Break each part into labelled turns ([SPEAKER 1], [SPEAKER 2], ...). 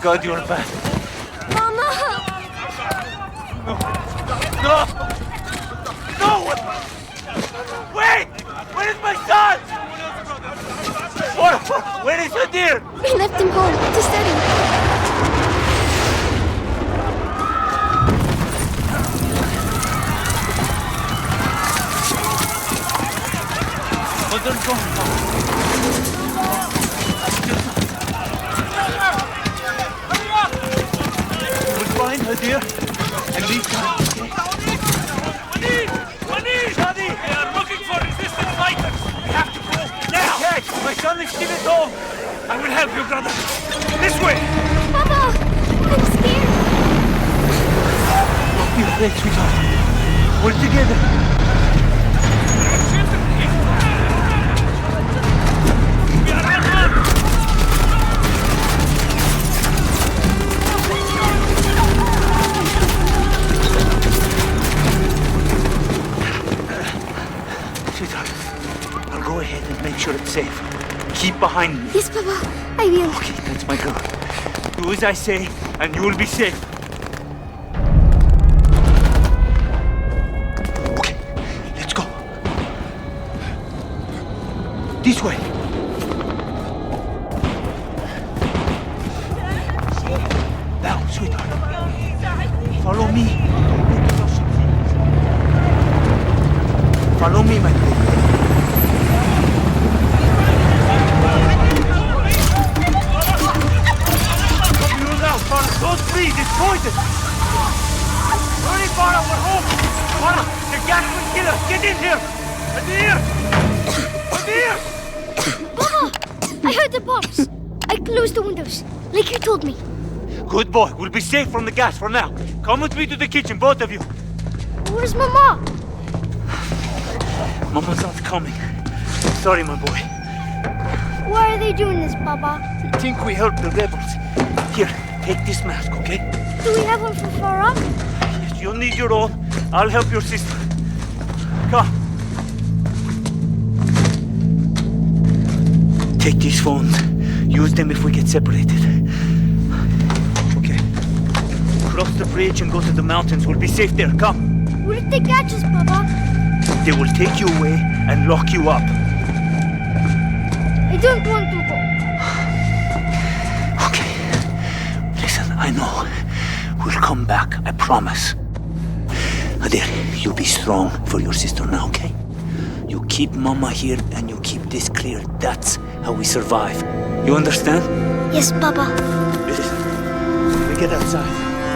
[SPEAKER 1] God, you're back.
[SPEAKER 2] Mama!
[SPEAKER 1] No! No! Wait! Where is my son? Where is Hadir?
[SPEAKER 2] We left him home to study.
[SPEAKER 1] But don't go. Hadir, and these guys. Wani! Shadi! They are looking for resistant fighters. We have to go now. Okay, my son is still at home. I will help you, brother. This way.
[SPEAKER 2] Papa, I'm scared.
[SPEAKER 1] Don't be afraid, sweetheart. We're together. Go ahead and make sure it's safe. Keep behind me.
[SPEAKER 2] Yes, Papa. I will.
[SPEAKER 1] Okay, that's my girl. Do as I say, and you will be safe. Okay, let's go. This way. Now, sweetheart. Follow me. Follow me, my baby. Don't freeze, it's poison! Hurry, Farah, we're home! Farah, the gas will kill us! Get in here! Hadir! Hadir!
[SPEAKER 2] Papa! I heard the bombs! I closed the windows, like you told me.
[SPEAKER 1] Good boy, we'll be safe from the gas for now. Come with me to the kitchen, both of you.
[SPEAKER 2] Where's Mama?
[SPEAKER 1] Mama's not coming. Sorry, my boy.
[SPEAKER 2] Why are they doing this, Papa?
[SPEAKER 1] They think we help the rebels. Here, take this mask, okay?
[SPEAKER 2] Do we have one for Farah?
[SPEAKER 1] Yes, you'll need your own. I'll help your sister. Come. Take these phones. Use them if we get separated. Okay. Cross the bridge and go to the mountains. We'll be safe there. Come.
[SPEAKER 2] What if they catch us, Papa?
[SPEAKER 1] They will take you away and lock you up.
[SPEAKER 2] I don't want to go.
[SPEAKER 1] I know. We'll come back, I promise. Hadir, you be strong for your sister now, okay? You keep Mama here and you keep this clear. That's how we survive. You understand?
[SPEAKER 2] Yes, Papa.
[SPEAKER 1] Listen, when we get outside,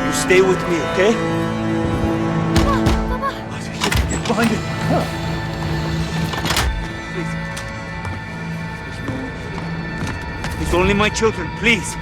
[SPEAKER 1] you stay with me, okay?
[SPEAKER 2] Papa!
[SPEAKER 1] Get behind it. Please. It's only my children, please.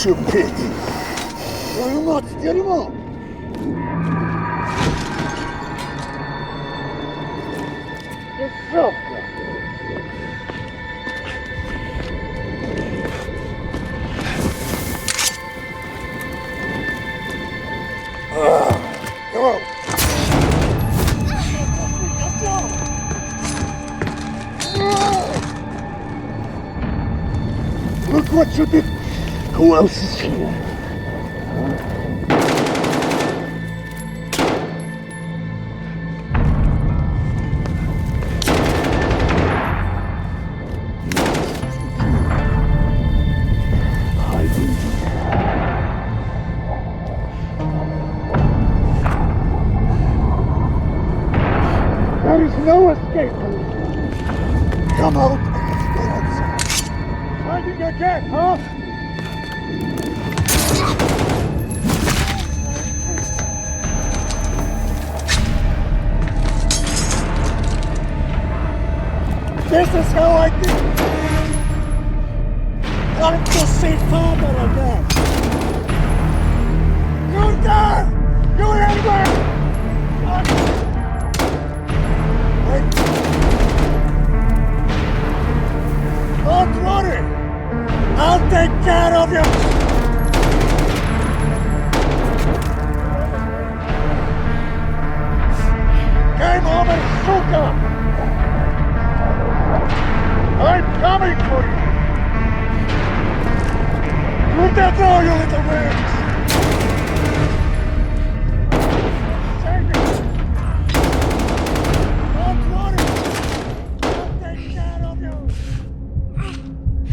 [SPEAKER 3] you pity. Look what you did. Who else is here? There is no escape from this. Come out and let's go outside. Hiding again, huh? This is how I do it. Time to see Father again. You there! You anywhere! Don't worry! I'll take care of you! Game over, suka! I'm coming for you! You don't know, you little rats! Take it! Don't worry! I'll take care of you!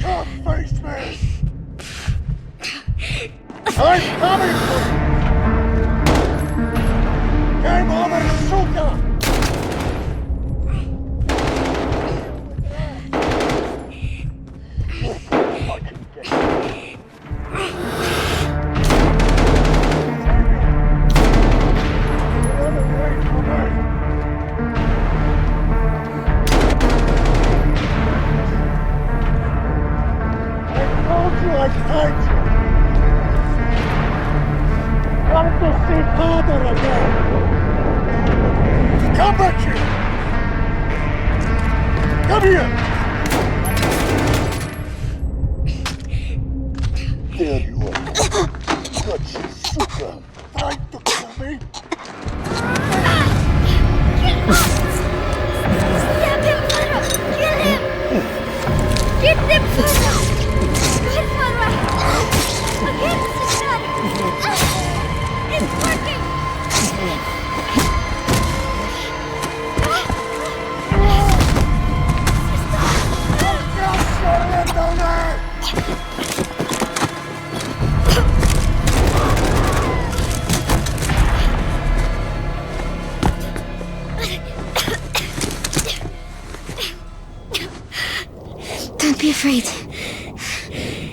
[SPEAKER 3] Come face me! I'm coming for you! Game over, suka! Come back here! Come here! There you are. Got you, suka. Trying to kill me?
[SPEAKER 2] Stab him, Farah! Kill him! Get them, Farah! Good, Farah! Again, sister! It's working!
[SPEAKER 4] Don't be afraid.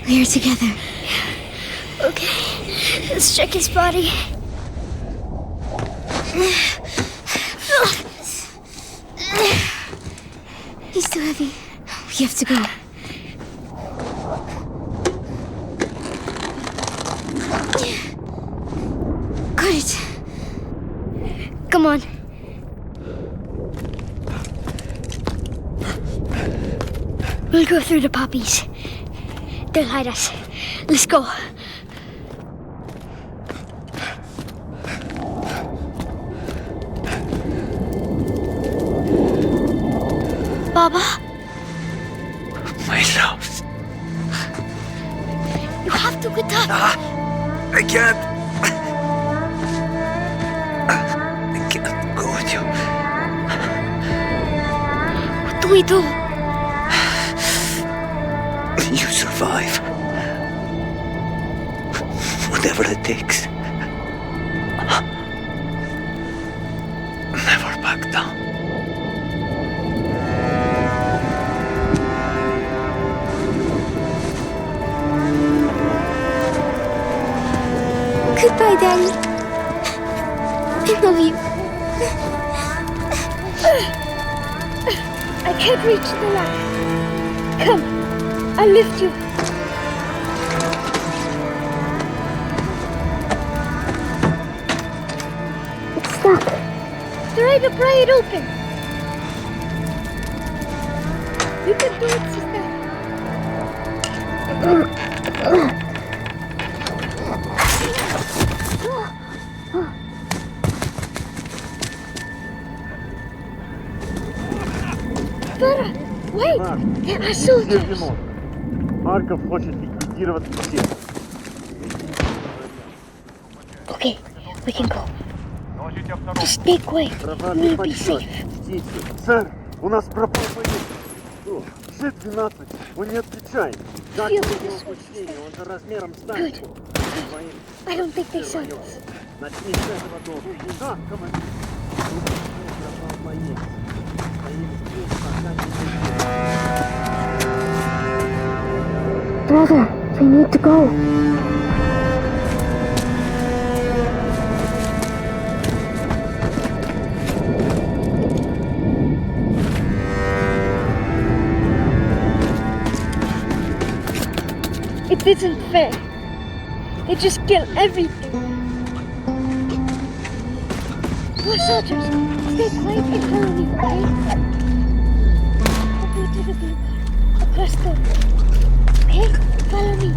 [SPEAKER 4] We are together.
[SPEAKER 2] Okay, let's check his body.
[SPEAKER 4] He's too heavy. We have to go. Got it.
[SPEAKER 2] Come on. We'll go through the poppies. They'll hide us. Let's go. Baba,
[SPEAKER 1] My love.
[SPEAKER 2] you have to get up.
[SPEAKER 1] I can't. I can't go with you.
[SPEAKER 2] What do we do?
[SPEAKER 1] You survive. Whatever it takes. Never back down.
[SPEAKER 4] Goodbye, Daddy. I love you.
[SPEAKER 2] I can't reach the ladder. Come, I'll lift you. Try to pry it open. You can do it, sister. Farah, wait! There are soldiers.
[SPEAKER 3] Марков хочет ликвидировать всех.
[SPEAKER 2] Okay, we can go. Just stay quiet. We'll be safe.
[SPEAKER 3] Ждите. Сэр, у нас пропал боец. G-12, он не отвечает. Как
[SPEAKER 2] Feel
[SPEAKER 3] его
[SPEAKER 2] this way,
[SPEAKER 3] почтение, он же размером с
[SPEAKER 2] Good.
[SPEAKER 3] танчик.
[SPEAKER 2] I don't think they saw us.
[SPEAKER 3] Начни с этого дома. Да, командир. Пропал боец. Стоим здесь, пока не
[SPEAKER 2] Brother, we need to go. It isn't fair. They just kill everything. More soldiers. Stay quiet and follow me, okay? I'll go to the blue car. Across the road. Okay? Follow me.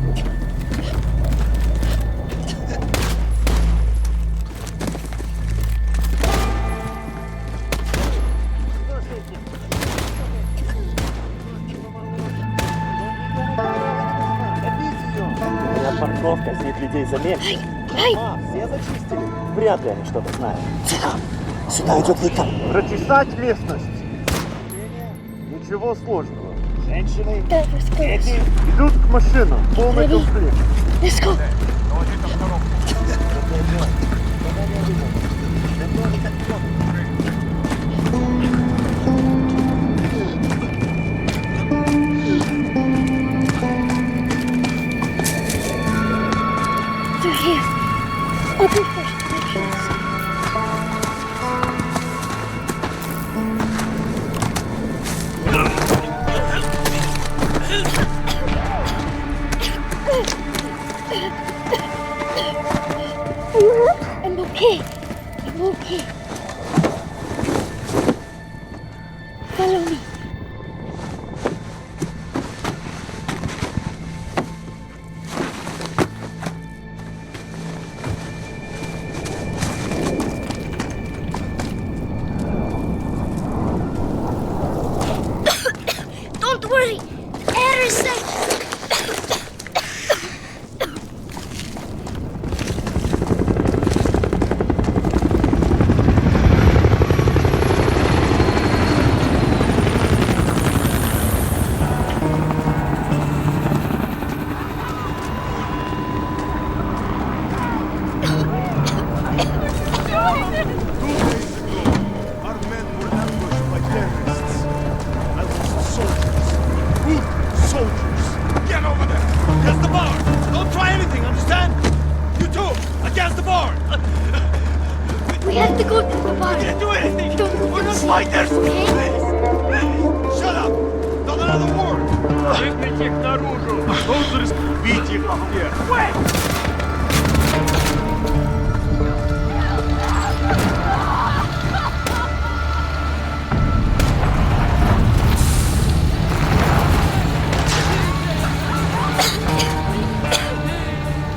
[SPEAKER 3] Парковка, здесь людей заметили.
[SPEAKER 2] Ай!
[SPEAKER 3] Все зачистили? Вряд ли они что-то знают. Тихо! Сюда идет Вика. Прочесать местность. Ничего сложного. Женщины,
[SPEAKER 2] That was close.
[SPEAKER 3] дети идут к машинам. Полный
[SPEAKER 2] Ready?
[SPEAKER 3] комплект.
[SPEAKER 2] Let's go. They're here. I'll go first. Directions. Are you hurt? I'm okay. I'm okay. Follow me. Don't worry. Air is safe.
[SPEAKER 5] Our men were ambushed by terrorists. I lost soldiers. Good soldiers. Get over there! Against the bar! Don't try anything, understand? You too! Against the bar!
[SPEAKER 2] We have to go to the bar.
[SPEAKER 5] Can't do anything!
[SPEAKER 2] Don't
[SPEAKER 5] We're not
[SPEAKER 2] listen.
[SPEAKER 5] fighters!
[SPEAKER 2] Okay?
[SPEAKER 5] Please! Shut up! Not another word!
[SPEAKER 6] Выгнать их наружу! Солдерс, бить их всех!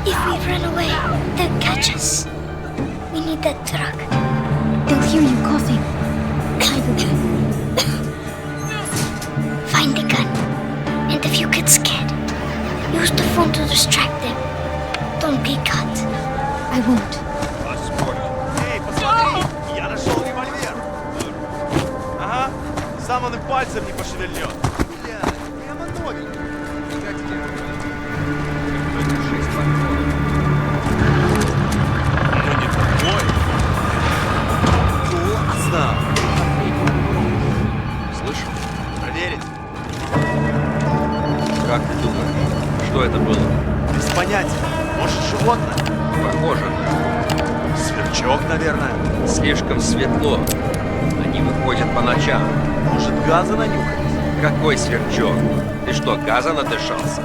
[SPEAKER 2] If we run away, they'll catch us. We need that truck.
[SPEAKER 4] They'll hear you coughing. I will.
[SPEAKER 2] Find the gun. And if you get scared, use the phone to distract them. Don't get caught.
[SPEAKER 4] I won't.
[SPEAKER 5] Эй, посмотри! Я нашел револьвер! Ага, сам он и пальцем не пошевельнет. Бля, прямо новенький. Ну не такой. Классно!
[SPEAKER 6] Слышал?
[SPEAKER 5] Проверить?
[SPEAKER 6] Как ты думаешь, что это было?
[SPEAKER 5] Без понятия. Может, животное?
[SPEAKER 6] Похоже на...
[SPEAKER 5] Сверчок, наверное.
[SPEAKER 6] Слишком светло. Они выходят по ночам.
[SPEAKER 5] Может, газа нанюхать?
[SPEAKER 6] Какой сверчок? Ты что, газа надышался?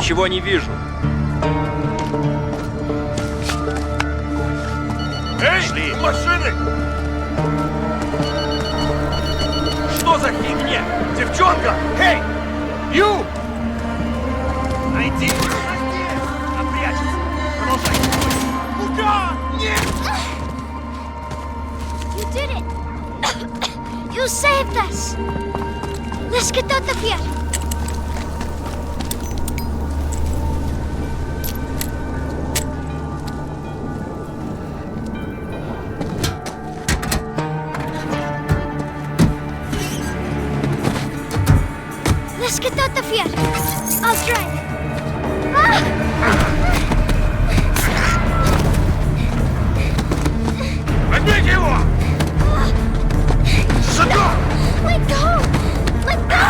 [SPEAKER 6] Ничего не вижу. Эй, машины! Что за фигня? Девчонка! Эй! Ю! Найди! Она прячется! Продолжай! Куда? Нет!
[SPEAKER 2] You did it! You saved us! Let's get out of here! Let's get out of here! I'll drive!
[SPEAKER 6] Возьмите его! Шагом!
[SPEAKER 2] Let go! Let go!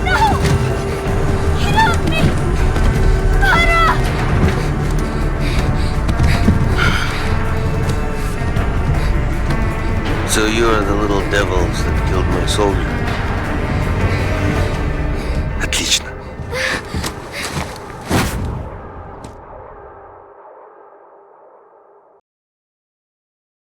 [SPEAKER 2] No! Help me! Farah!
[SPEAKER 7] So you are the little devils that killed my soldiers.